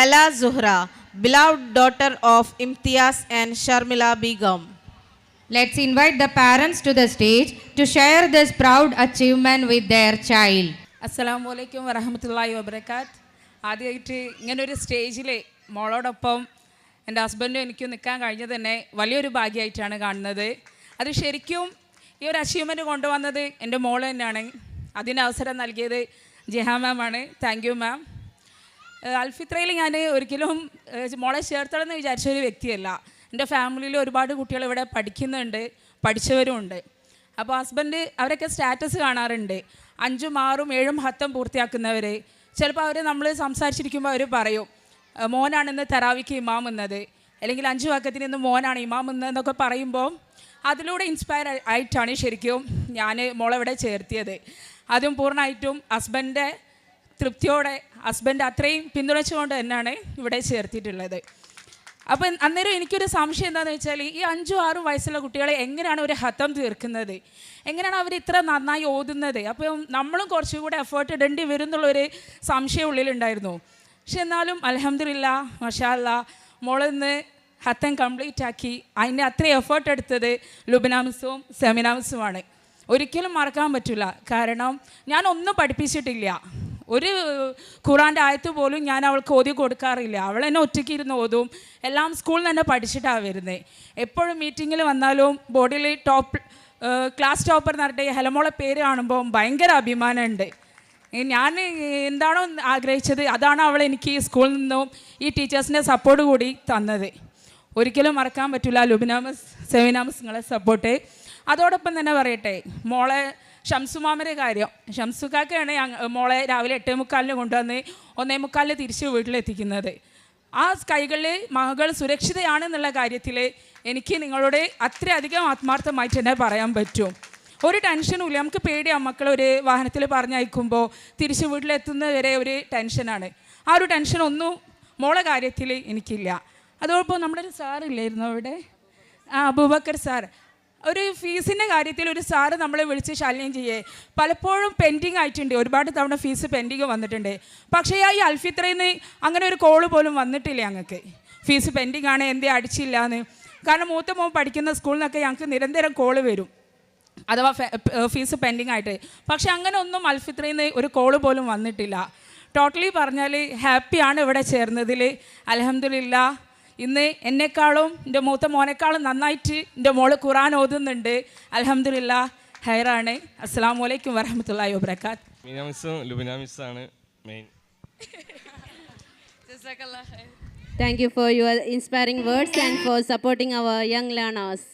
Hala Zuhra, beloved daughter of Imtiaz and Sharmila Begum. Let's invite the parents to the stage to share this proud achievement with their child. അസ്സലാമു അലൈക്കും വറഹ്മത്തുള്ളാഹി വബറകാത്ത്. ആദ്യമായിട്ട് ഇങ്ങനൊരു സ്റ്റേജിൽ മോളോടൊപ്പം എൻ്റെ ഹസ്ബൻഡും എനിക്കും നിൽക്കാൻ കഴിഞ്ഞത് തന്നെ വലിയൊരു ഭാഗ്യമായിട്ടാണ് കാണുന്നത്. അത് ശരിക്കും ഈ ഒരു അച്ചീവ്മെൻറ്റ് കൊണ്ടുവന്നത് എൻ്റെ മോൾ തന്നെയാണ്. അതിന് അവസരം നൽകിയത് ജിഹാ മാമാണ്. Thank you ma'am. അൽഫിത്രയിൽ ഞാൻ ഒരിക്കലും മോളെ ചേർത്തണമെന്ന് വിചാരിച്ചൊരു വ്യക്തിയല്ല. എൻ്റെ ഫാമിലിയിൽ ഒരുപാട് കുട്ടികൾ ഇവിടെ പഠിക്കുന്നുണ്ട്, പഠിച്ചവരും ഉണ്ട്. അപ്പോൾ ഹസ്ബൻഡ് അവരൊക്കെ സ്റ്റാറ്റസ് കാണാറുണ്ട്, 5ഉം 6ഉം 7ഉം 10ഉം പൂർത്തിയാക്കുന്നവർ. ചിലപ്പോൾ അവർ നമ്മൾ സംസാരിച്ചിരിക്കുമ്പോൾ അവർ പറയും മോനാണെന്ന് തറാവിക്ക് ഇമാം എന്നത്, അല്ലെങ്കിൽ 5 വക്കത്തിന് ഇന്ന് മോനാണ് ഇമാം എന്നൊക്കെ പറയുമ്പോൾ അതിലൂടെ ഇൻസ്പയർ ആയിട്ടാണ് ശരിക്കും ഞാൻ മോളെ ഇവിടെ ചേർത്തിയത്. അതും പൂർണ്ണമായിട്ടും ഹസ്ബൻഡിൻ്റെ തൃപ്തിയോടെ, ഹസ്ബൻഡ് അത്രയും പിന്തുണച്ചുകൊണ്ട് തന്നെയാണ് ഇവിടെ ചേർത്തിട്ടുള്ളത്. അപ്പം അന്നേരം എനിക്കൊരു സംശയം എന്താണെന്ന് വെച്ചാൽ, ഈ 5ഉം 6ഉം വയസ്സുള്ള കുട്ടികളെ എങ്ങനെയാണ് ഒരു ഹത്തം തീർക്കുന്നത്, എങ്ങനെയാണ് അവർ ഇത്ര നന്നായി ഓതുന്നത്? അപ്പം നമ്മളും കുറച്ചുകൂടെ എഫേർട്ട് ഇടേണ്ടി വരും എന്നുള്ളൊരു സംശയം ഉള്ളിലുണ്ടായിരുന്നു. പക്ഷെ എന്നാലും അൽഹംദുലില്ലാ മാഷാ അല്ലാ മോളിന്ന് ഹത്തം കംപ്ലീറ്റ് ആക്കി. അതിൻ്റെ അത്രയും എഫേർട്ട് എടുത്തത് ലുബിന മിസ്സും സെമിന മിസ്സുമാണ്. ഒരിക്കലും മറക്കാൻ പറ്റില്ല. കാരണം ഞാനൊന്നും പഠിപ്പിച്ചിട്ടില്ല, ഒരു ഖുറാൻ്റെ ആയത്ത് പോലും ഞാൻ അവൾക്ക് ഓതി കൊടുക്കാറില്ല. അവൾ എന്നെ ഒറ്റയ്ക്ക് ഇരുന്ന് ഓതും. എല്ലാം സ്കൂളിൽ തന്നെ പഠിച്ചിട്ടാണ് വരുന്നത്. എപ്പോഴും മീറ്റിങ്ങിൽ വന്നാലും ബോർഡിൽ ക്ലാസ് ടോപ്പർ എന്ന് പറഞ്ഞിട്ട് ഹെലമോളെ പേര് കാണുമ്പോൾ ഭയങ്കര അഭിമാനമുണ്ട്. ഞാൻ എന്താണോ ആഗ്രഹിച്ചത് അതാണ് അവൾ എനിക്ക് സ്കൂളിൽ നിന്നും ഈ ടീച്ചേഴ്സിൻ്റെ സപ്പോർട്ട് കൂടി തന്നത്. ഒരിക്കലും മറക്കാൻ പറ്റില്ല ലുബിന മിസ്, സെമിന മിസ് നിങ്ങളെ സപ്പോർട്ട്. അതോടൊപ്പം തന്നെ പറയട്ടെ, മോളെ ഷംസുമാമയുടെ കാര്യം. ഷംസുക്കാക്കാണ് മോളെ രാവിലെ 8:45 കൊണ്ടുവന്ന് 1:45 തിരിച്ച് വീട്ടിലെത്തിക്കുന്നത്. ആ കൈകളിൽ മകൾ സുരക്ഷിതയാണെന്നുള്ള കാര്യത്തിൽ എനിക്ക് നിങ്ങളോട് അത്രയധികം ആത്മാർത്ഥമായിട്ട് തന്നെ പറയാൻ പറ്റും. ഒരു ടെൻഷനും ഇല്ല. നമുക്ക് പേടിയാണ് മക്കളൊരു വാഹനത്തിൽ പറഞ്ഞയക്കുമ്പോൾ തിരിച്ച് വീട്ടിലെത്തുന്നവരെ ഒരു ടെൻഷനാണ്. ആ ഒരു ടെൻഷനൊന്നും മോളെ കാര്യത്തിൽ എനിക്കില്ല. അതോടൊപ്പം നമ്മുടെ ഒരു സാറില്ലായിരുന്നു അവിടെ, അബൂബക്കർ സാർ, ഒരു ഫീസിൻ്റെ കാര്യത്തിൽ ഒരു സാറ് നമ്മളെ വിളിച്ച് ശല്യം ചെയ്യേ. പലപ്പോഴും പെൻഡിങ് ആയിട്ടുണ്ട്, ഒരുപാട് തവണ ഫീസ് പെൻഡിങ് വന്നിട്ടുണ്ട്. പക്ഷേ ഈ അൽഫിത്രയിൽ നിന്ന് അങ്ങനെ ഒരു കോള് പോലും വന്നിട്ടില്ല ഞങ്ങൾക്ക്, ഫീസ് പെൻഡിങ് ആണ് എന്തേ അടിച്ചില്ല എന്ന്. കാരണം മൂത്ത മോൻ പഠിക്കുന്ന സ്കൂളിൽ നിന്നൊക്കെ ഞങ്ങൾക്ക് നിരന്തരം കോള് വരും, അഥവാ ഫീസ് പെൻഡിങ് ആയിട്ട്. പക്ഷെ അങ്ങനെ ഒന്നും അൽഫിത്രയിൽ നിന്ന് ഒരു കോള് പോലും വന്നിട്ടില്ല. ടോട്ടലി പറഞ്ഞാൽ ഹാപ്പിയാണ് ഇവിടെ ചേർന്നതിൽ. അൽഹംദുലില്ലാ ഇന്ന് എന്നെക്കാളും എൻ്റെ മൂത്ത മോനേക്കാളും നന്നായിട്ട് എൻ്റെ മോള് ഖുറാൻ ഓതുന്നുണ്ട്. അൽഹംദുലില്ലാ ഹൈറാണ്. അസ്സലാമു അലൈക്കും വറഹ്മത്തുള്ളാഹി വബറകാത്ത്. മീന മിസ്സും ലുബിന മിസ്സാണ് main. Thank you for your inspiring words and for supporting our young learners.